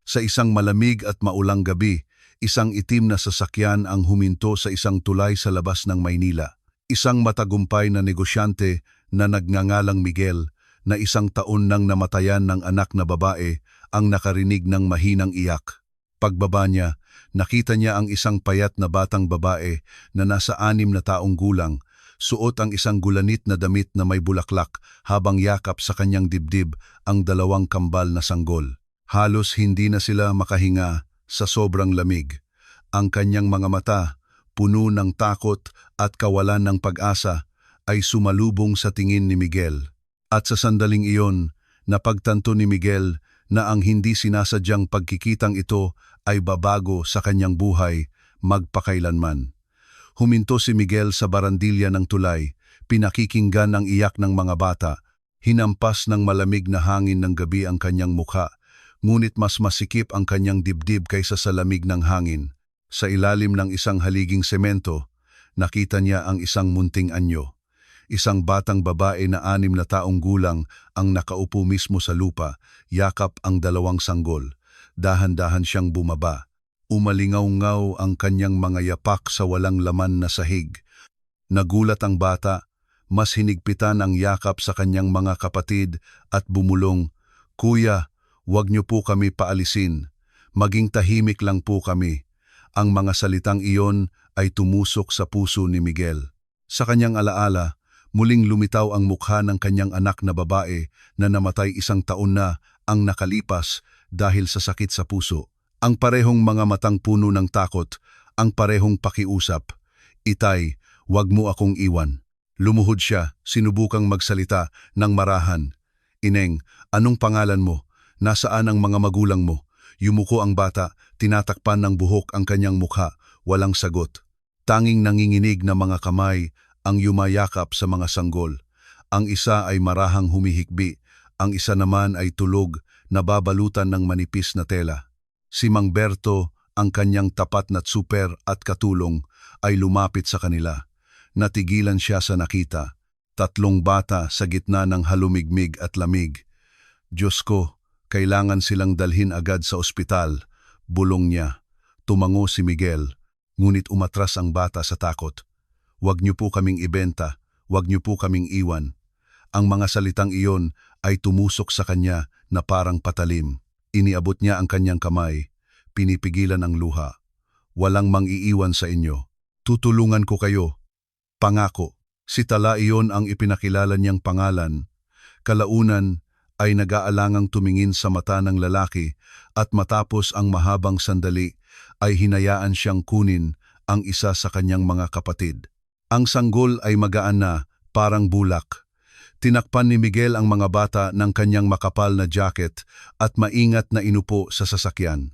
Sa isang malamig at maulang gabi, isang itim na sasakyan ang huminto sa isang tulay sa labas ng Maynila. Isang matagumpay na negosyante na nagngangalang Miguel, na isang taon nang namatayan ng anak na babae, ang nakarinig ng mahinang iyak. Pagbaba niya, nakita niya ang isang payat na batang babae na nasa 6 na taong gulang, suot ang isang gulanit na damit na may bulaklak habang yakap sa kanyang dibdib ang 2 kambal na sanggol. Halos hindi na sila makahinga sa sobrang lamig. Ang kanyang mga mata, puno ng takot at kawalan ng pag-asa, ay sumalubong sa tingin ni Miguel. At sa sandaling iyon, napagtanto ni Miguel na ang hindi sinasadyang pagkikitang ito ay babago sa kanyang buhay magpakailanman. Huminto si Miguel sa barandilya ng tulay, pinakikinggan ang iyak ng mga bata, hinampas ng malamig na hangin ng gabi ang kanyang mukha, ngunit mas masikip ang kanyang dibdib kaysa sa lamig ng hangin. Sa ilalim ng isang haliging semento, nakita niya ang isang munting anyo. Isang batang babae na 6 na taong gulang ang nakaupo mismo sa lupa, yakap ang 2 sanggol. Dahan-dahan siyang bumaba. Umalingaw-ngaw ang kanyang mga yapak sa walang laman na sahig. Nagulat ang bata, mas hinigpitan ang yakap sa kanyang mga kapatid at bumulong, "Kuya, huwag niyo po kami paalisin. Maging tahimik lang po kami." Ang mga salitang iyon ay tumusok sa puso ni Miguel. Sa kanyang alaala, muling lumitaw ang mukha ng kanyang anak na babae na namatay 1 taon na ang nakalipas dahil sa sakit sa puso. Ang parehong mga matang puno ng takot, ang parehong pakiusap, "Itay, wag mo akong iwan." Lumuhod siya, sinubukang magsalita ng marahan. "Ineng, anong pangalan mo? Nasaan ang mga magulang mo?" Yumuko ang bata, tinatakpan ng buhok ang kanyang mukha, walang sagot. Tanging nanginginig na mga kamay ang yumayakap sa mga sanggol. Ang isa ay marahang humihikbi, ang isa naman ay tulog, nababalutan ng manipis na tela. Si Mang Berto, ang kanyang tapat na tsuper at katulong, ay lumapit sa kanila. Natigilan siya sa nakita. 3 bata sa gitna ng halumigmig at lamig. "Diyos ko, kailangan silang dalhin agad sa ospital," bulong niya. Tumango si Miguel, ngunit umatras ang bata sa takot. "Huwag niyo po kaming ibenta, huwag niyo po kaming iwan." Ang mga salitang iyon ay tumusok sa kanya na parang patalim. Iniabot niya ang kanyang kamay, pinipigilan ang luha. "Walang mang-iiwan sa inyo. Tutulungan ko kayo. Pangako." Si Tala iyon ang ipinakilala niyang pangalan. Kalaunan ay nag-aalangang tumingin sa mata ng lalaki at matapos ang mahabang sandali ay hinayaan siyang kunin ang isa sa kanyang mga kapatid. Ang sanggol ay magaan na, parang bulak. Tinakpan ni Miguel ang mga bata ng kanyang makapal na jacket at maingat na inupo sa sasakyan.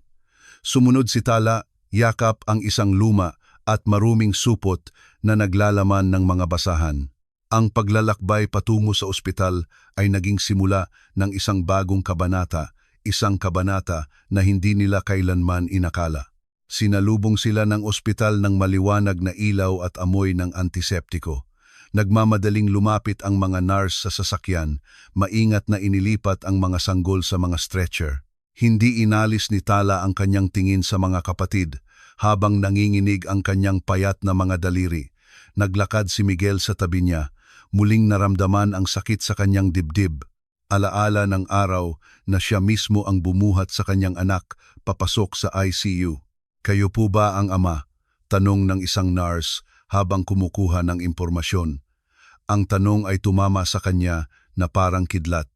Sumunod si Tala, yakap ang isang luma at maruming supot na naglalaman ng mga basahan. Ang paglalakbay patungo sa ospital ay naging simula ng isang bagong kabanata, isang kabanata na hindi nila kailanman inakala. Sinalubong sila ng ospital ng maliwanag na ilaw at amoy ng antiseptiko. Nagmamadaling lumapit ang mga nurse sa sasakyan, maingat na inilipat ang mga sanggol sa mga stretcher. Hindi inalis ni Tala ang kanyang tingin sa mga kapatid, habang nanginginig ang kanyang payat na mga daliri. Naglakad si Miguel sa tabi niya, muling naramdaman ang sakit sa kanyang dibdib. Alaala ng araw na siya mismo ang bumuhat sa kanyang anak papasok sa ICU. "Kayo po ba ang ama?" tanong ng isang nurse habang kumukuha ng impormasyon. Ang tanong ay tumama sa kanya na parang kidlat.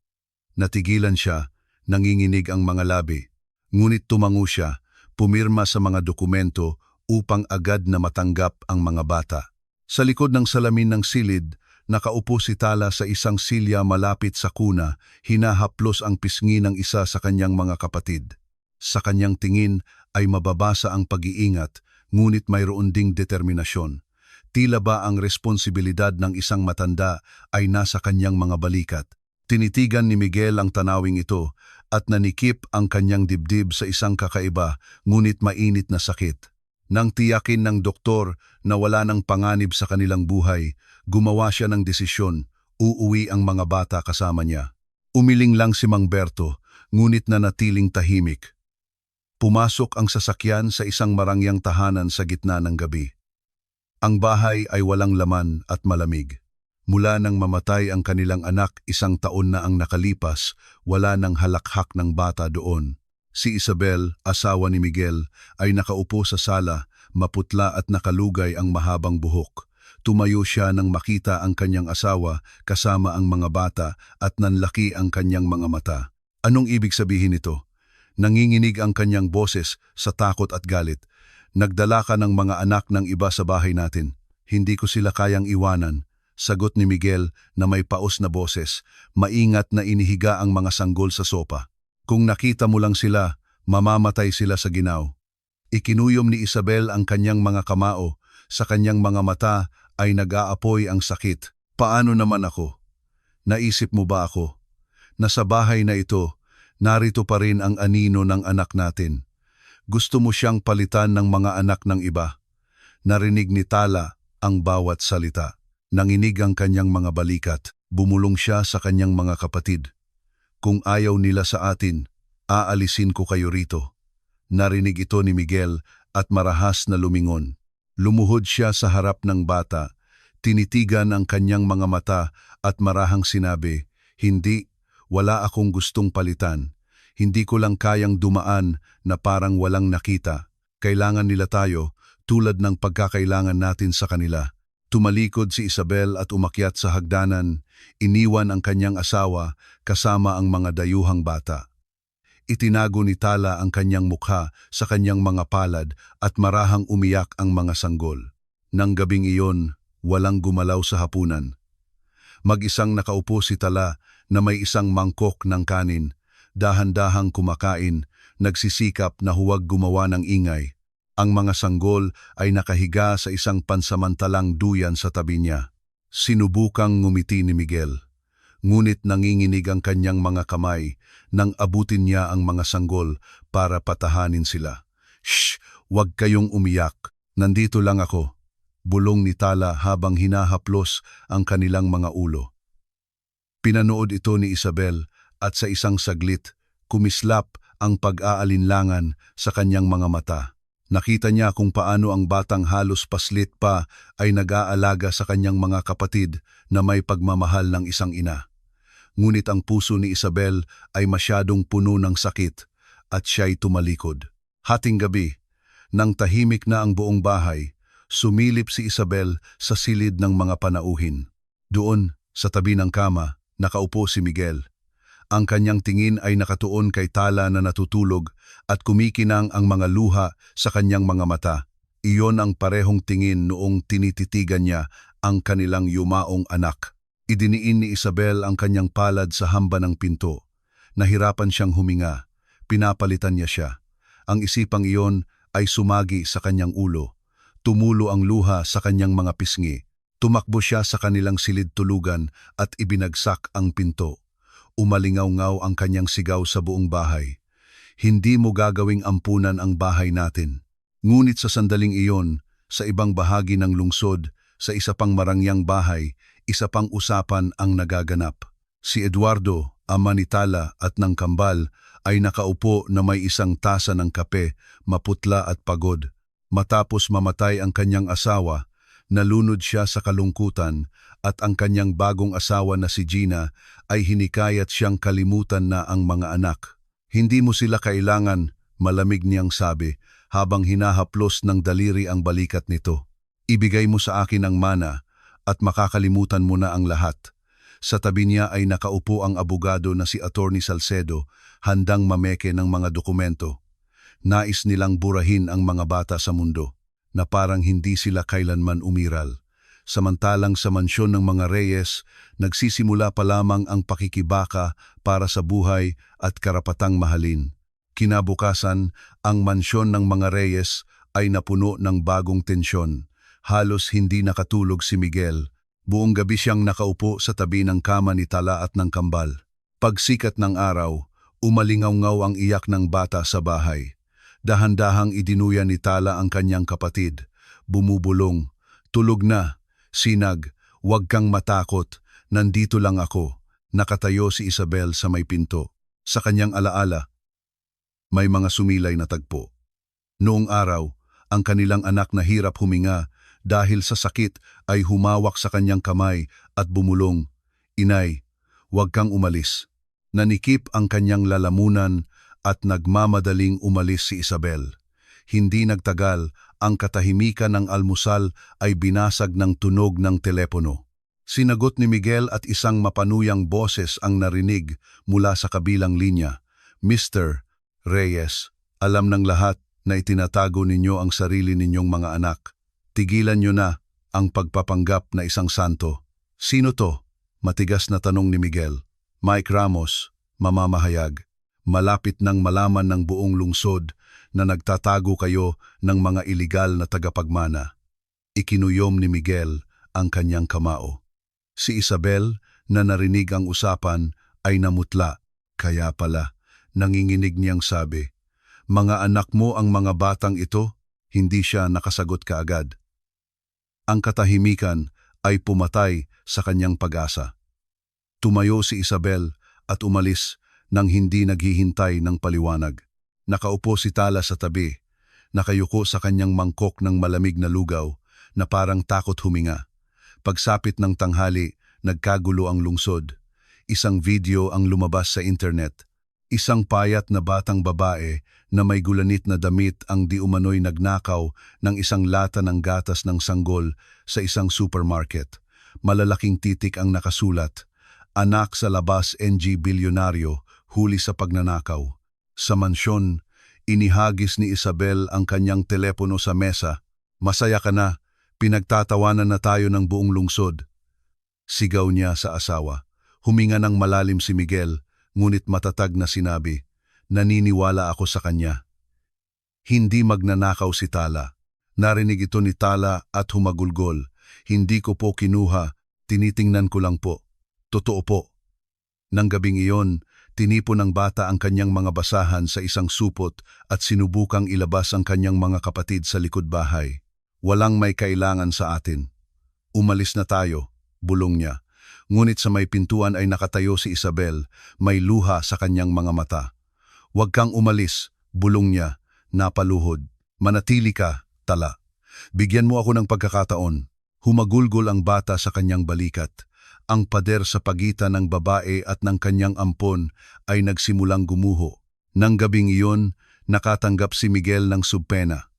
Natigilan siya, nanginginig ang mga labi. Ngunit tumango siya, pumirma sa mga dokumento upang agad na matanggap ang mga bata. Sa likod ng salamin ng silid, nakaupo si Tala sa isang silya malapit sa kuna, hinahaplos ang pisngi ng isa sa kanyang mga kapatid. Sa kanyang tingin ay mababasa ang pag-iingat, ngunit mayroon ding determinasyon. Tila ba ang responsibilidad ng isang matanda ay nasa kanyang mga balikat. Tinitigan ni Miguel ang tanawing ito at nanikip ang kanyang dibdib sa isang kakaiba ngunit mainit na sakit. Nang tiyakin ng doktor na wala ng panganib sa kanilang buhay, gumawa siya ng desisyon, uuwi ang mga bata kasama niya. Umiling lang si Mang Berto, ngunit nanatiling tahimik. Pumasok ang sasakyan sa isang marangyang tahanan sa gitna ng gabi. Ang bahay ay walang laman at malamig. Mula nang mamatay ang kanilang anak 1 taon na ang nakalipas, wala nang halakhak ng bata doon. Si Isabel, asawa ni Miguel, ay nakaupo sa sala, maputla at nakalugay ang mahabang buhok. Tumayo siya nang makita ang kanyang asawa kasama ang mga bata at nanlaki ang kanyang mga mata. Anong ibig sabihin nito? Nanginginig ang kanyang boses sa takot at galit. Nagdala ka ng mga anak ng iba sa bahay natin. Hindi ko sila kayang iwanan. Sagot ni Miguel na may paos na boses. Maingat na inihiga ang mga sanggol sa sopa. Kung nakita mo lang sila, mamamatay sila sa ginaw. Ikinuyom ni Isabel ang kanyang mga kamao. Sa kanyang mga mata ay nag-aapoy ang sakit. Paano naman ako? Naisip mo ba ako? Na sa bahay na ito, narito pa rin ang anino ng anak natin. Gusto mo siyang palitan ng mga anak ng iba. Narinig ni Tala ang bawat salita. Nanginig ang kanyang mga balikat. Bumulong siya sa kanyang mga kapatid. Kung ayaw nila sa atin, aalisin ko kayo rito. Narinig ito ni Miguel at marahas na lumingon. Lumuhod siya sa harap ng bata. Tinitigan ang kanyang mga mata at marahang sinabi, "Hindi, wala akong gustong palitan. Hindi ko lang kayang dumaan na parang walang nakita. Kailangan nila tayo tulad ng pagkakailangan natin sa kanila." Tumalikod si Isabel at umakyat sa hagdanan. Iniwan ang kanyang asawa kasama ang mga dayuhang bata. Itinago ni Tala ang kanyang mukha sa kanyang mga palad at marahang umiyak ang mga sanggol. Nang gabing iyon, walang gumalaw sa hapunan. Mag-isang nakaupo si Tala na may isang mangkok ng kanin. Dahan-dahang kumakain, nagsisikap na huwag gumawa ng ingay. Ang mga sanggol ay nakahiga sa isang pansamantalang duyan sa tabi niya. Sinubukang ngumiti ni Miguel. Ngunit nanginginig ang kanyang mga kamay nang abutin niya ang mga sanggol para patahanin sila. "Shh! Huwag kayong umiyak. Nandito lang ako." Bulong ni Tala habang hinahaplos ang kanilang mga ulo. Pinanood ito ni Isabel at sa isang saglit, kumislap ang pag-aalinlangan sa kanyang mga mata. Nakita niya kung paano ang batang halos paslit pa ay nag-aalaga sa kanyang mga kapatid na may pagmamahal ng isang ina. Ngunit ang puso ni Isabel ay masyadong puno ng sakit at siya'y tumalikod. Hating gabi, nang tahimik na ang buong bahay, sumilip si Isabel sa silid ng mga panauhin. Doon, sa tabi ng kama, nakaupo si Miguel. Ang kanyang tingin ay nakatuon kay Tala na natutulog at kumikinang ang mga luha sa kanyang mga mata. Iyon ang parehong tingin noong tinititigan niya ang kanilang yumaong anak. Idiniin ni Isabel ang kanyang palad sa hamba ng pinto. Nahirapan siyang huminga. Pinapalitan niya siya. Ang isipang iyon ay sumagi sa kanyang ulo. Tumulo ang luha sa kanyang mga pisngi. Tumakbo siya sa kanilang silid tulugan at ibinagsak ang pinto. Umalingaw-ngaw ang kanyang sigaw sa buong bahay. "Hindi mo gagawing ampunan ang bahay natin." Ngunit sa sandaling iyon, sa ibang bahagi ng lungsod, sa isa pang marangyang bahay, isa pang usapan ang nagaganap. Si Eduardo, ama ni Tala at ng kambal, ay nakaupo na may isang tasa ng kape, maputla at pagod. Matapos mamatay ang kanyang asawa, nalunod siya sa kalungkutan at ang kanyang bagong asawa na si Gina ay hinikayat siyang kalimutan na ang mga anak. "Hindi mo sila kailangan," malamig niyang sabi habang hinahaplos ng daliri ang balikat nito. "Ibigay mo sa akin ang mana at makakalimutan mo na ang lahat." Sa tabi niya ay nakaupo ang abogado na si Attorney Salcedo, handang mameke ng mga dokumento. Nais nilang burahin ang mga bata sa mundo, na parang hindi sila kailanman umiral. Samantalang sa mansyon ng mga Reyes, nagsisimula pa lamang ang pakikibaka para sa buhay at karapatang mahalin. Kinabukasan, ang mansyon ng mga Reyes ay napuno ng bagong tensyon. Halos hindi nakatulog si Miguel. Buong gabi siyang nakaupo sa tabi ng kama ni Tala at ng kambal. Pagsikat ng araw, umalingaw-ngaw ang iyak ng bata sa bahay. Dahan-dahang idinuya ni Tala ang kanyang kapatid. Bumubulong, "Tulog na. Sinag, huwag kang matakot. Nandito lang ako." Nakatayo si Isabel sa may pinto. Sa kanyang alaala, May mga sumilay na tagpo. Noong araw, ang kanilang anak na hirap huminga dahil sa sakit ay humawak sa kanyang kamay at bumulong, "Inay, huwag kang umalis." Nanikip ang kanyang lalamunan at nagmamadaling umalis si Isabel. Hindi nagtagal, ang katahimikan ng almusal ay binasag ng tunog ng telepono. Sinagot ni Miguel at isang mapanuyang boses ang narinig mula sa kabilang linya. "Mr. Reyes, alam ng lahat na itinatago ninyo ang sarili ninyong mga anak. Tigilan nyo na ang pagpapanggap na isang santo." "Sino to?" matigas na tanong ni Miguel. "Mike Ramos, mamamahayag. Malapit nang malaman ng buong lungsod na nagtatago kayo ng mga iligal na tagapagmana." Ikinuyom ni Miguel ang kanyang kamao. Si Isabel, na narinig ang usapan, ay namutla. Kaya pala, nanginginig niyang sabi, "Mga anak mo ang mga batang ito?" Hindi siya nakasagot kaagad. Ang katahimikan ay pumatay sa kanyang pag-asa. Tumayo si Isabel at umalis nang hindi naghihintay ng paliwanag. Nakaupo si Tala sa tabi, nakayuko sa kanyang mangkok ng malamig na lugaw na parang takot huminga. Pagsapit ng tanghali, nagkagulo ang lungsod. Isang video ang lumabas sa internet. Isang payat na batang babae na may gulanit na damit ang di umano'y nagnakaw ng isang lata ng gatas ng sanggol sa isang supermarket. Malalaking titik ang nakasulat, "Anak sa labas NG bilyonaryo, huli sa pagnanakaw." Sa mansyon, inihagis ni Isabel ang kanyang telepono sa mesa. "Masaya ka na, pinagtatawanan na tayo ng buong lungsod." Sigaw niya sa asawa. Huminga ng malalim si Miguel, ngunit matatag na sinabi, "Naniniwala ako sa kanya." Hindi magnanakaw si Tala. Narinig ito ni Tala at humagulgol. "Hindi ko po kinuha, tinitingnan ko lang po." "Totoo po." Nang gabing iyon, tinipon ng bata ang kanyang mga basahan sa isang supot at sinubukang ilabas ang kanyang mga kapatid sa likod bahay. "Walang may kailangan sa atin. Umalis na tayo," bulong niya. Ngunit sa may pintuan ay nakatayo si Isabel, may luha sa kanyang mga mata. "Huwag kang umalis," bulong niya, napaluhod. "Manatili ka, Tala. Bigyan mo ako ng pagkakataon." Humagulgol ang bata sa kanyang balikat. Ang pader sa pagitan ng babae at ng kanyang ampon ay nagsimulang gumuho. Nang gabing iyon, nakatanggap si Miguel ng subpena.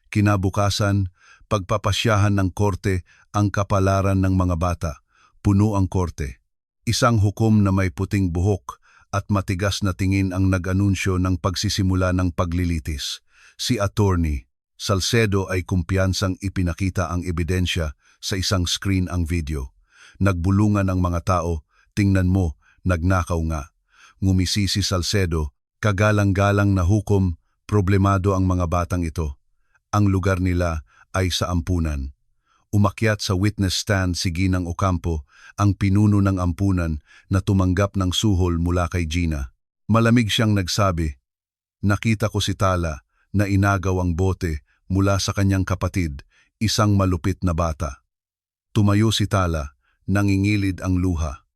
Kinabukasan, pagpapasyahan ng korte ang kapalaran ng mga bata. Puno ang korte. Isang hukom na may puting buhok at matigas na tingin ang nag-anunsyo ng pagsisimula ng paglilitis. Si Attorney Salcedo ay kumpiyansang ipinakita ang ebidensya sa isang screen ang video. Nagbulungan ang mga tao, "Tingnan mo, nagnakaw nga." Ngumisi si Salcedo, "Kagalang-galang na hukom, problemado ang mga batang ito. Ang lugar nila ay sa ampunan." Umakyat sa witness stand si Ginang Ocampo, ang pinuno ng ampunan na tumanggap ng suhol mula kay Gina. Malamig siyang nagsabi, "Nakita ko si Tala na inagaw ang bote mula sa kanyang kapatid, isang malupit na bata." Tumayo si Tala, nangingilid ang luha.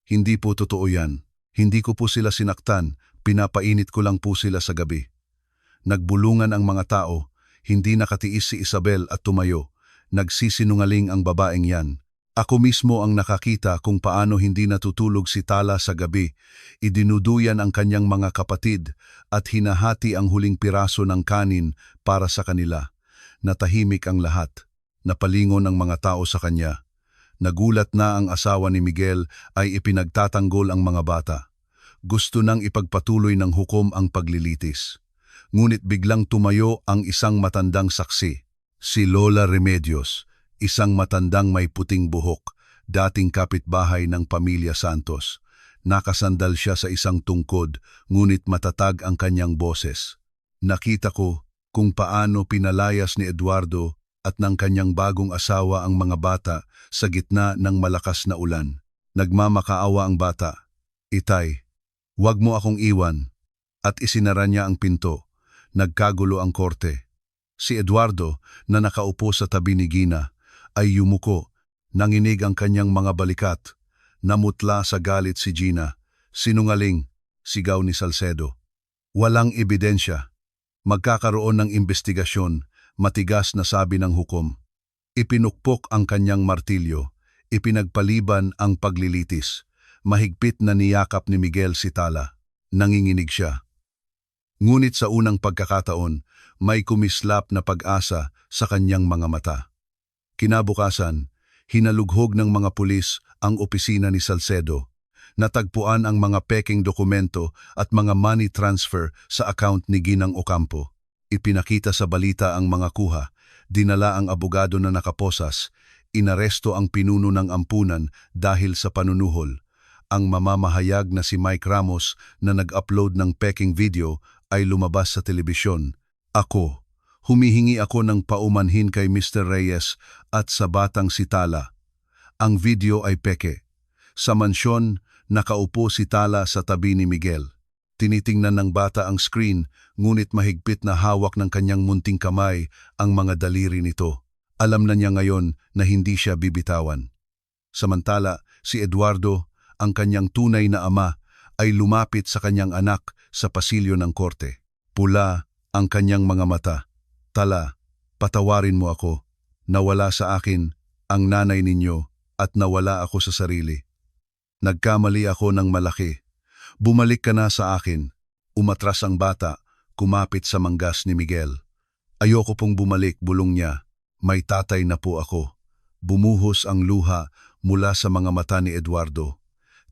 "Hindi po totoo yan. Hindi ko po sila sinaktan, pinapainit ko lang po sila sa gabi." Nagbulungan ang mga tao, hindi nakatiis si Isabel at tumayo. "Nagsisinungaling ang babaeng yan. Ako mismo ang nakakita kung paano hindi natutulog si Tala sa gabi. Idinuduyan ang kanyang mga kapatid at hinahati ang huling piraso ng kanin para sa kanila." Natahimik ang lahat. Napalingon ang mga tao sa kanya. Nagulat na ang asawa ni Miguel ay ipinagtatanggol ang mga bata. Gusto nang ipagpatuloy ng hukom ang paglilitis. Ngunit biglang tumayo ang isang matandang saksi. Si Lola Remedios, isang matandang may puting buhok, dating kapitbahay ng pamilya Santos. Nakasandal siya sa isang tungkod, ngunit matatag ang kanyang boses. "Nakita ko kung paano pinalayas ni Eduardo at ng kanyang bagong asawa ang mga bata sa gitna ng malakas na ulan. Nagmamakaawa ang bata. Itay, huwag mo akong iwan." At isinara niya ang pinto. Nagkagulo ang korte. Si Eduardo, na nakaupo sa tabi ni Gina, ay yumuko. Nanginig ang kanyang mga balikat. Namutla sa galit si Gina. "Sinungaling," sigaw ni Salcedo. Walang ebidensya. Magkakaroon ng investigasyon, matigas na sabi ng hukom. Ipinukpok ang kanyang martilyo, ipinagpaliban ang paglilitis. Mahigpit na niyakap ni Miguel si Tala. Nanginginig siya. Ngunit sa unang pagkakataon, may kumislap na pag-asa sa kanyang mga mata. Kinabukasan, hinalughog ng mga pulis ang opisina ni Salcedo. Natagpuan ang mga peking dokumento at mga money transfer sa account ni Ginang Ocampo. Ipinakita sa balita ang mga kuha, dinala ang abogado na nakaposas, inaresto ang pinuno ng ampunan dahil sa panunuhol. Ang mamamahayag na si Mike Ramos na nag-upload ng peking video ay lumabas sa telebisyon. Humihingi ako ng paumanhin kay Mr. Reyes at sa batang si Tala. Ang video ay peke. Sa mansyon, nakaupo si Tala sa tabi ni Miguel. Tinitingnan ng bata ang screen, ngunit mahigpit na hawak ng kanyang munting kamay ang mga daliri nito. Alam na niya ngayon na hindi siya bibitawan. Samantala, si Eduardo, ang kanyang tunay na ama, ay lumapit sa kanyang anak sa pasilyo ng korte. Pula ang kanyang mga mata. Tala, patawarin mo ako. Nawala sa akin ang nanay ninyo at nawala ako sa sarili. Nagkamali ako ng malaki. Bumalik ka na sa akin. Umatras ang bata, kumapit sa manggas ni Miguel. Ayoko pong bumalik, bulong niya. May tatay na po ako. Bumuhos ang luha mula sa mga mata ni Eduardo.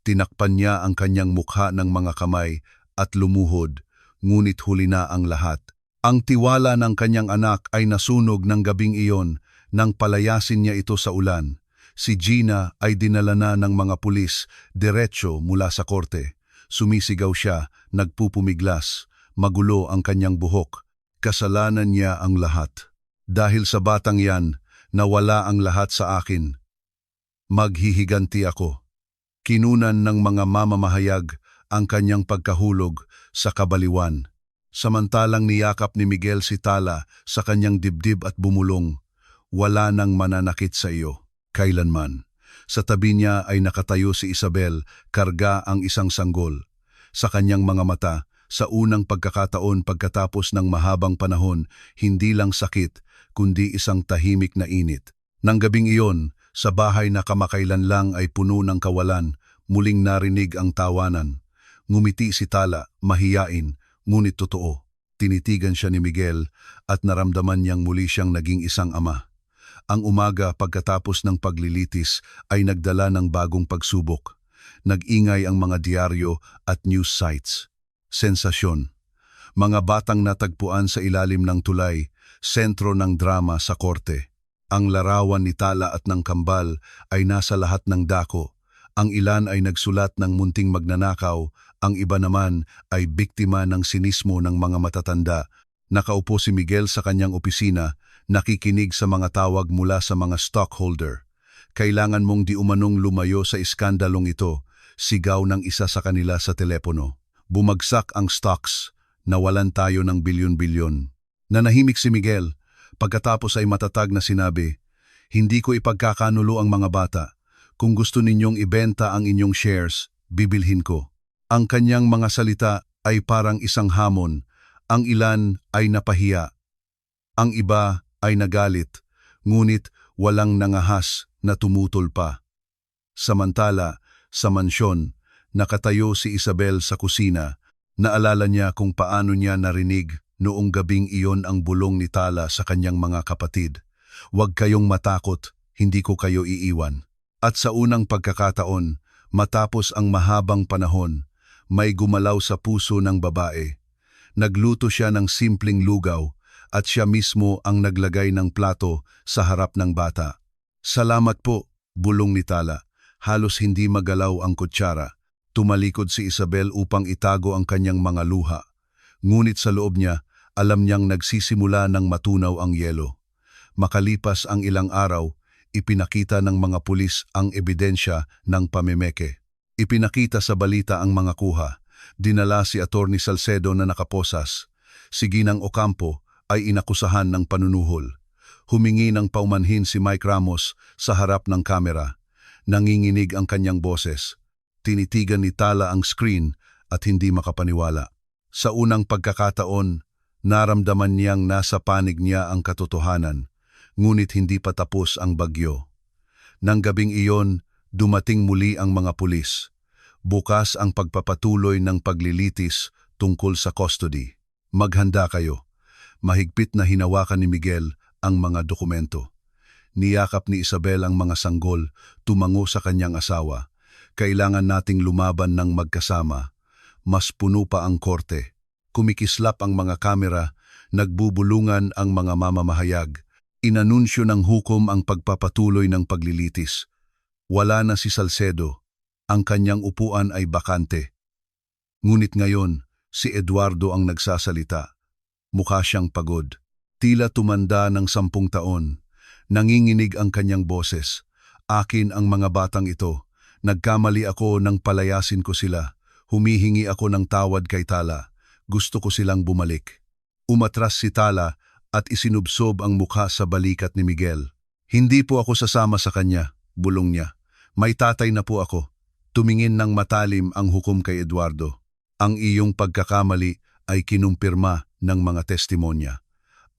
Tinakpan niya ang kanyang mukha ng mga kamay at lumuhod, ngunit huli na ang lahat. Ang tiwala ng kanyang anak ay nasunog ng gabing iyon nang palayasin niya ito sa ulan. Si Gina ay dinala na ng mga pulis diretso mula sa korte. Sumisigaw siya, nagpupumiglas, magulo ang kanyang buhok. Kasalanan niya ang lahat. Dahil sa batang yan, nawala ang lahat sa akin. Maghihiganti ako. Kinunan ng mga mamamahayag ang kanyang pagkahulog sa kabaliwan. Samantalang niyakap ni Miguel si Tala sa kanyang dibdib at bumulong, wala nang mananakit sa iyo, kailanman. Sa tabi niya ay nakatayo si Isabel, karga ang isang sanggol. Sa kanyang mga mata, sa unang pagkakataon pagkatapos ng mahabang panahon, hindi lang sakit, kundi isang tahimik na init. Nang gabing iyon, sa bahay na kamakailan lang ay puno ng kawalan, muling narinig ang tawanan. Ngumiti si Tala, mahiyain, ngunit totoo. Tinitigan siya ni Miguel at naramdaman niyang muli siyang naging isang ama. Ang umaga pagkatapos ng paglilitis ay nagdala ng bagong pagsubok. Nag-ingay ang mga diaryo at news sites. Sensasyon. Mga batang natagpuan sa ilalim ng tulay, sentro ng drama sa korte. Ang larawan ni Tala at ng kambal ay nasa lahat ng dako. Ang ilan ay nagsulat ng munting magnanakaw, ang iba naman ay biktima ng sinismo ng mga matatanda. Nakaupo si Miguel sa kanyang opisina, nakikinig sa mga tawag mula sa mga stockholder. Kailangan mong di umanong lumayo sa iskandalong ito, sigaw ng isa sa kanila sa telepono. Bumagsak ang stocks, nawalan tayo ng bilyon-bilyon. Nanahimik si Miguel. Pagkatapos ay matatag na sinabi, hindi ko ipagkakanulo ang mga bata. Kung gusto ninyong ibenta ang inyong shares, bibilhin ko. Ang kanyang mga salita ay parang isang hamon. Ang ilan ay napahiya. Ang iba ay nagalit, ngunit walang nangahas na tumutol pa. Samantala, sa mansyon, nakatayo si Isabel sa kusina. Naalala niya kung paano niya narinig noong gabing iyon ang bulong ni Tala sa kanyang mga kapatid. Huwag kayong matakot, hindi ko kayo iiwan. At sa unang pagkakataon, matapos ang mahabang panahon, may gumalaw sa puso ng babae. Nagluto siya ng simpleng lugaw at siya mismo ang naglagay ng plato sa harap ng bata. Salamat po, bulong ni Tala. Halos hindi magalaw ang kutsara. Tumalikod si Isabel upang itago ang kanyang mga luha. Ngunit sa loob niya, alam niyang nagsisimula ng matunaw ang yelo. Makalipas ang ilang araw, ipinakita ng mga pulis ang ebidensya ng pamemeke. Ipinakita sa balita ang mga kuha. Dinala si Attorney Salcedo na nakaposas. Si Ginang Ocampo ay inakusahan ng panunuhol. Humingi ng paumanhin si Mike Ramos sa harap ng kamera. Nanginginig ang kanyang boses. Tinitigan ni Tala ang screen at hindi makapaniwala. Sa unang pagkakataon, naramdaman niyang nasa panig niya ang katotohanan, ngunit hindi pa tapos ang bagyo. Nang gabing iyon, dumating muli ang mga pulis. Bukas ang pagpapatuloy ng paglilitis tungkol sa custody. Maghanda kayo. Mahigpit na hinawakan ni Miguel ang mga dokumento. Niyakap ni Isabel ang mga sanggol, tumango sa kanyang asawa. Kailangan nating lumaban ng magkasama. Mas puno pa ang korte. Kumikislap ang mga kamera, nagbubulungan ang mga mamamahayag. Inanunsyo ng hukom ang pagpapatuloy ng paglilitis. Wala na si Salcedo. Ang kanyang upuan ay bakante. Ngunit ngayon, si Eduardo ang nagsasalita. Mukha siyang pagod. Tila tumanda ng 10 taon. Nanginginig ang kanyang boses. Akin ang mga batang ito. Nagkamali ako nang palayasin ko sila. Humihingi ako ng tawad kay Tala. Gusto ko silang bumalik. Umatras si Tala at isinubsob ang mukha sa balikat ni Miguel. Hindi po ako sasama sa kanya, bulong niya. May tatay na po ako. Tumingin ng matalim ang hukom kay Eduardo. Ang iyong pagkakamali ay kinumpirma ng mga testimonya.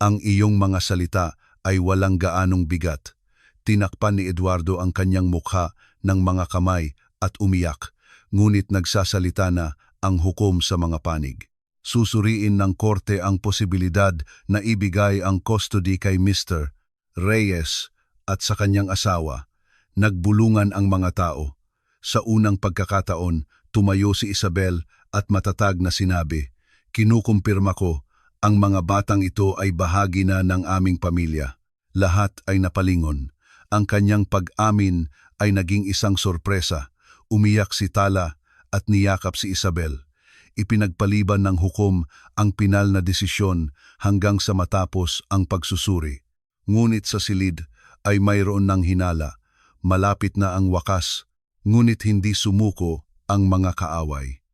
Ang iyong mga salita ay walang gaanong bigat. Tinakpan ni Eduardo ang kanyang mukha ng mga kamay at umiyak, ngunit nagsasalita na ang hukom sa mga panig. Susuriin ng korte ang posibilidad na ibigay ang custody kay Mr. Reyes at sa kanyang asawa. Nagbulungan ang mga tao. Sa unang pagkakataon, tumayo si Isabel at matatag na sinabi, "Kinukumpirma ko, ang mga batang ito ay bahagi na ng aming pamilya." Lahat ay napalingon. Ang kanyang pag-amin ay naging isang sorpresa. Umiyak si Tala at niyakap si Isabel. Ipinagpaliban ng hukom ang pinal na desisyon hanggang sa matapos ang pagsusuri. Ngunit sa silid ay mayroon ng hinala. Malapit na ang wakas, ngunit hindi sumuko ang mga kaaway.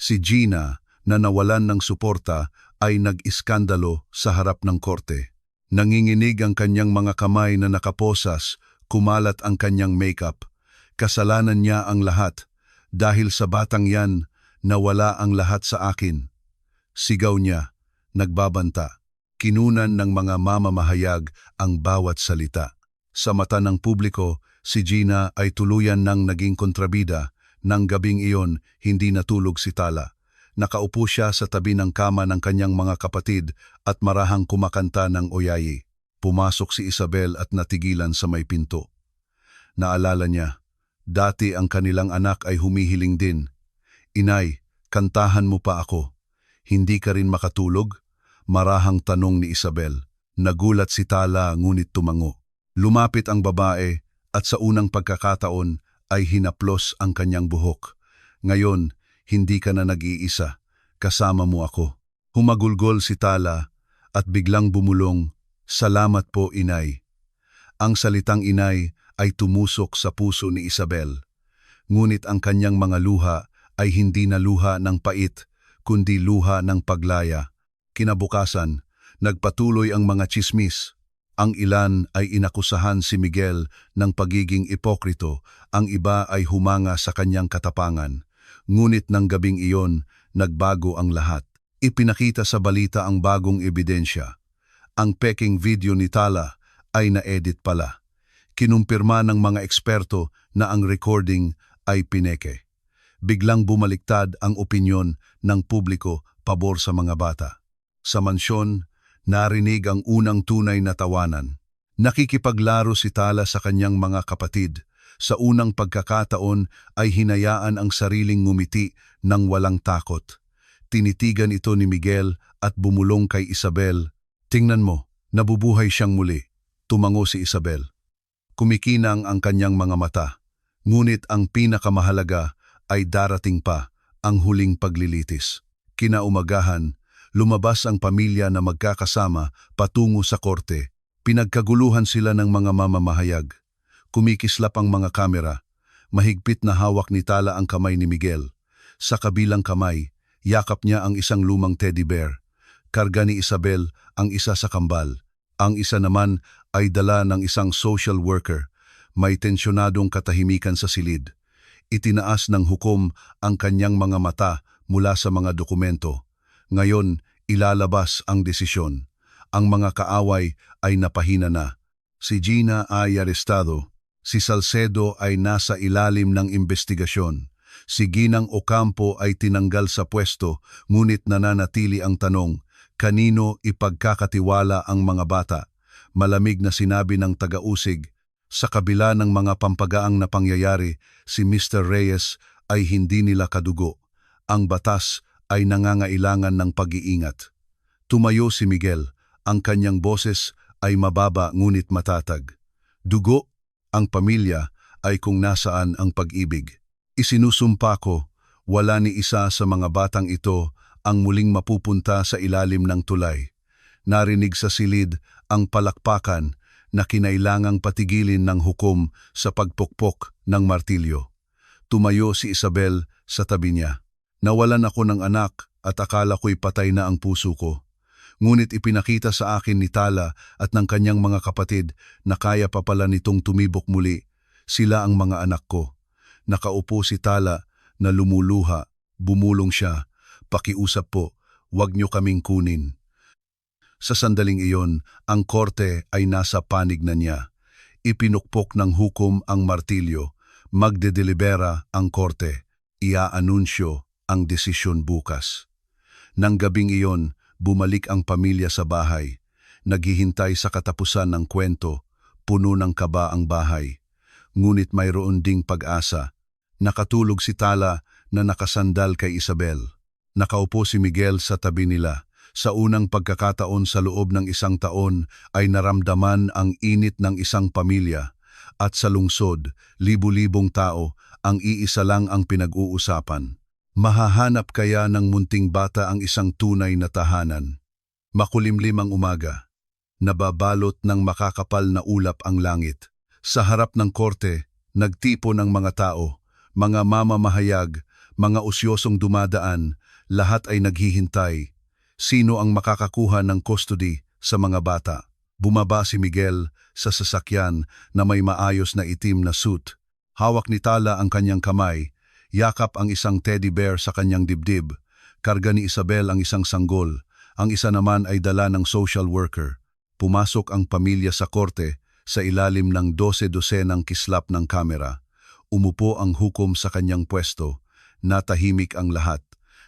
Si Gina, na nawalan ng suporta, ay nag-iskandalo sa harap ng korte. Nanginginig ang kanyang mga kamay na nakaposas, kumalat ang kanyang makeup. Kasalanan niya ang lahat. Dahil sa batang yan, nawala ang lahat sa akin. Sigaw niya, nagbabanta. Kinunan ng mga mamamahayag ang bawat salita. Sa mata ng publiko, si Gina ay tuluyan ng naging kontrabida. Nang gabing iyon, hindi natulog si Tala. Nakaupo siya sa tabi ng kama ng kanyang mga kapatid at marahang kumakanta ng oyayi. Pumasok si Isabel at natigilan sa may pinto. Naalala niya, dati ang kanilang anak ay humihiling din. "Inay, kantahan mo pa ako. Hindi ka rin makatulog?" Marahang tanong ni Isabel. Nagulat si Tala ngunit tumango. Lumapit ang babae at sa unang pagkakataon ay hinaplos ang kanyang buhok. "Ngayon, hindi ka na nag-iisa. Kasama mo ako." Humagulgol si Tala at biglang bumulong, "Salamat po, inay." Ang salitang inay ay tumusok sa puso ni Isabel. Ngunit ang kanyang mga luha ay hindi na luha ng pait, kundi luha ng paglaya. Kinabukasan, nagpatuloy ang mga tsismis. Ang ilan ay inakusahan si Miguel ng pagiging ipokrito, ang iba ay humanga sa kanyang katapangan. Ngunit ng gabing iyon, nagbago ang lahat. Ipinakita sa balita ang bagong ebidensya. Ang peking video ni Tala ay na-edit pala. Kinumpirma ng mga eksperto na ang recording ay pineke. Biglang bumaliktad ang opinyon ng publiko pabor sa mga bata. Sa mansyon, narinig ang unang tunay na tawanan. Nakikipaglaro si Tala sa kanyang mga kapatid. Sa unang pagkakataon ay hinayaan ang sariling ngumiti ng walang takot. Tinitigan ito ni Miguel at bumulong kay Isabel. "Tingnan mo, nabubuhay siyang muli." Tumango si Isabel. Kumikinang ang kanyang mga mata. Ngunit ang pinakamahalaga ay darating pa, ang huling paglilitis. Kinaumagahan, lumabas ang pamilya na magkakasama patungo sa korte. Pinagkaguluhan sila ng mga mamamahayag. Kumikislap ang mga kamera. Mahigpit na hawak ni Tala ang kamay ni Miguel. Sa kabilang kamay, yakap niya ang isang lumang teddy bear. Karga ni Isabel ang isa sa kambal. Ang isa naman ay dala ng isang social worker. May tensyonadong katahimikan sa silid. Itinaas ng hukom ang kanyang mga mata mula sa mga dokumento. Ngayon, ilalabas ang desisyon. Ang mga kaaway ay napahina na. Si Gina ay arestado. Si Salcedo ay nasa ilalim ng investigasyon. Si Ginang Ocampo ay tinanggal sa pwesto, ngunit nananatili ang tanong, kanino ipagkakatiwala ang mga bata? Malamig na sinabi ng taga-usig, sa kabila ng mga pampagaang na pangyayari, si Mr. Reyes ay hindi nila kadugo. Ang batas ay nangangailangan ng pag-iingat. Tumayo si Miguel, ang kanyang boses ay mababa ngunit matatag. Dugo, ang pamilya ay kung nasaan ang pag-ibig. Isinusumpa ko, wala ni isa sa mga batang ito ang muling mapupunta sa ilalim ng tulay. Narinig sa silid ang palakpakan na kinailangang patigilin ng hukom sa pagpukpok ng martilyo. Tumayo si Isabel sa tabi niya. Nawalan ako ng anak at akala ko'y patay na ang puso ko. Ngunit ipinakita sa akin ni Tala at ng kanyang mga kapatid na kaya pa pala nitong tumibok muli. Sila ang mga anak ko. Nakaupo si Tala na lumuluha, bumulong siya. Pakiusap po, wag niyo kaming kunin. Sa sandaling iyon, ang korte ay nasa panig na niya. Ipinukpok ng hukom ang martilyo. Magdedelibera ang korte. Iaanunsyo ang desisyon bukas. Nang gabing iyon, bumalik ang pamilya sa bahay. Naghihintay sa katapusan ng kwento, puno ng kaba ang bahay. Ngunit mayroon ding pag-asa. Nakatulog si Tala na nakasandal kay Isabel. Nakaupo si Miguel sa tabi nila. Sa unang pagkakataon sa loob ng 1 taon ay naramdaman ang init ng isang pamilya. At sa lungsod, libu-libong tao, ang iisa lang ang pinag-uusapan. Mahahanap kaya ng munting bata ang isang tunay na tahanan? Makulimlim ang umaga. Nababalot ng makakapal na ulap ang langit. Sa harap ng korte, nagtipo ng mga tao, mga mamamahayag, mga usyosong dumadaan, lahat ay naghihintay. Sino ang makakakuha ng custody sa mga bata? Bumaba si Miguel sa sasakyan na may maayos na itim na suit. Hawak ni Tala ang kanyang kamay, yakap ang isang teddy bear sa kanyang dibdib, karga ni Isabel ang isang sanggol, ang isa naman ay dala ng social worker. Pumasok ang pamilya sa korte sa ilalim ng 12-dosenang kislap ng kamera. Umupo ang hukom sa kanyang pwesto, natahimik ang lahat.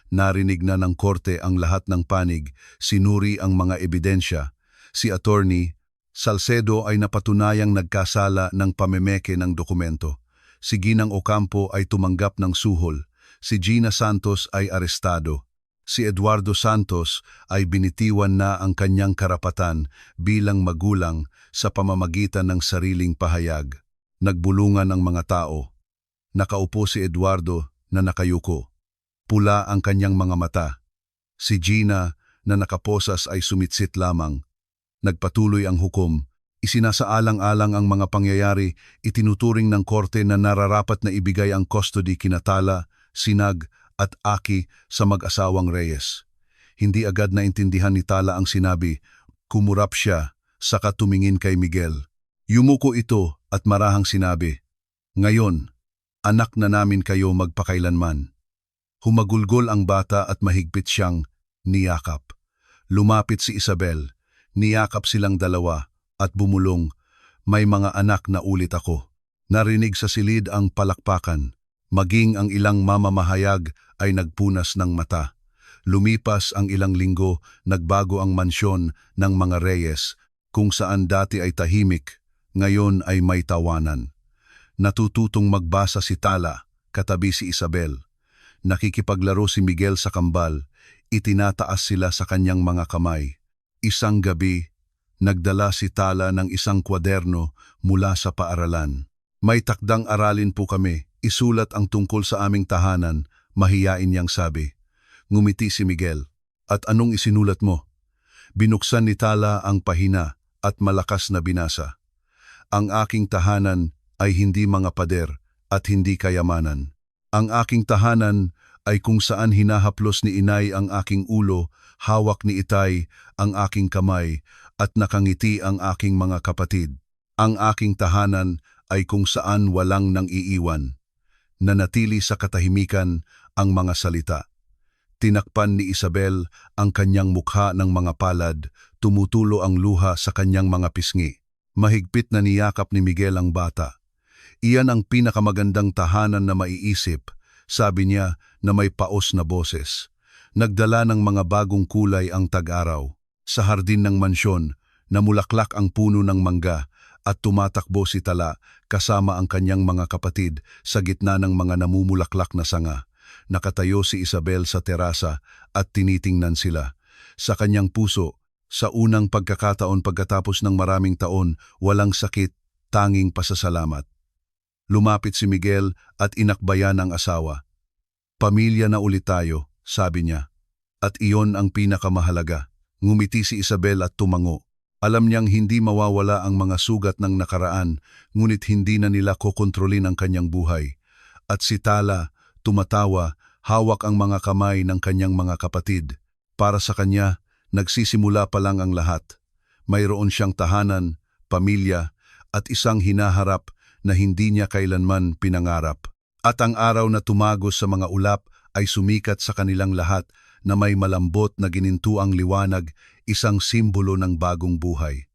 Narinig na ng korte ang lahat ng panig, sinuri ang mga ebidensya. Si Attorney Salcedo ay napatunayang nagkasala ng pamemeke ng dokumento. Si Ginang Ocampo ay tumanggap ng suhol. Si Gina Santos ay arestado. Si Eduardo Santos ay binitiwan na ang kanyang karapatan bilang magulang sa pamamagitan ng sariling pahayag. Nagbulungan ang mga tao. Nakaupo si Eduardo na nakayuko. Pula ang kanyang mga mata. Si Gina na nakaposas ay sumitsit lamang. Nagpatuloy ang hukom. Isinasaalang-alang ang mga pangyayari, itinuturing ng korte na nararapat na ibigay ang custody kina Tala, Sinag at Aki sa mag-asawang Reyes. Hindi agad naintindihan ni Tala ang sinabi, kumurap siya, saka tumingin kay Miguel. Yumuko ito at marahang sinabi, ngayon, anak na namin kayo magpakailanman. Humagulgol ang bata at mahigpit siyang niyakap. Lumapit si Isabel, niyakap silang dalawa at bumulong, may mga anak na ulit ako. Narinig sa silid ang palakpakan, maging ang ilang mamamahayag ay nagpunas ng mata. Lumipas ang ilang linggo, nagbago ang mansyon ng mga Reyes, kung saan dati ay tahimik, ngayon ay may tawanan. Natututong magbasa si Tala, katabi si Isabel. Nakikipaglaro si Miguel sa kambal, itinataas sila sa kanyang mga kamay. Isang gabi, nagdala si Tala ng isang kwaderno mula sa paaralan. May takdang aralin po kami, isulat ang tungkol sa aming tahanan, mahiyain niyang sabi. Ngumiti si Miguel. At anong isinulat mo? Binuksan ni Tala ang pahina at malakas na binasa. Ang aking tahanan ay hindi mga pader at hindi kayamanan. Ang aking tahanan ay kung saan hinahaplos ni inay ang aking ulo, hawak ni itay ang aking kamay at nakangiti ang aking mga kapatid. Ang aking tahanan ay kung saan walang nang iiwan. Nanatili sa katahimikan ang mga salita. Tinakpan ni Isabel ang kanyang mukha ng mga palad, tumutulo ang luha sa kanyang mga pisngi. Mahigpit na niyakap ni Miguel ang bata. Iyan ang pinakamagandang tahanan na maiisip, sabi niya na may paos na boses. Nagdala ng mga bagong kulay ang tag-araw. Sa hardin ng mansyon, namulaklak ang puno ng mangga at tumatakbo si Tala kasama ang kanyang mga kapatid sa gitna ng mga namumulaklak na sanga. Nakatayo si Isabel sa terasa at tinitingnan sila. Sa kanyang puso, sa unang pagkakataon pagkatapos ng maraming taon, walang sakit, tanging pasasalamat. Lumapit si Miguel at inakbayan ang asawa. Pamilya na ulit tayo, sabi niya. At iyon ang pinakamahalaga. Ngumiti si Isabel at tumango. Alam niyang hindi mawawala ang mga sugat ng nakaraan, ngunit hindi na nila kokontrolin ang kanyang buhay. At si Tala, tumatawa, hawak ang mga kamay ng kanyang mga kapatid. Para sa kanya, nagsisimula pa lang ang lahat. Mayroon siyang tahanan, pamilya, at isang hinaharap na hindi niya kailanman pinangarap. At ang araw na tumagos sa mga ulap ay sumikat sa kanilang lahat na may malambot na ginintuang liwanag, isang simbolo ng bagong buhay.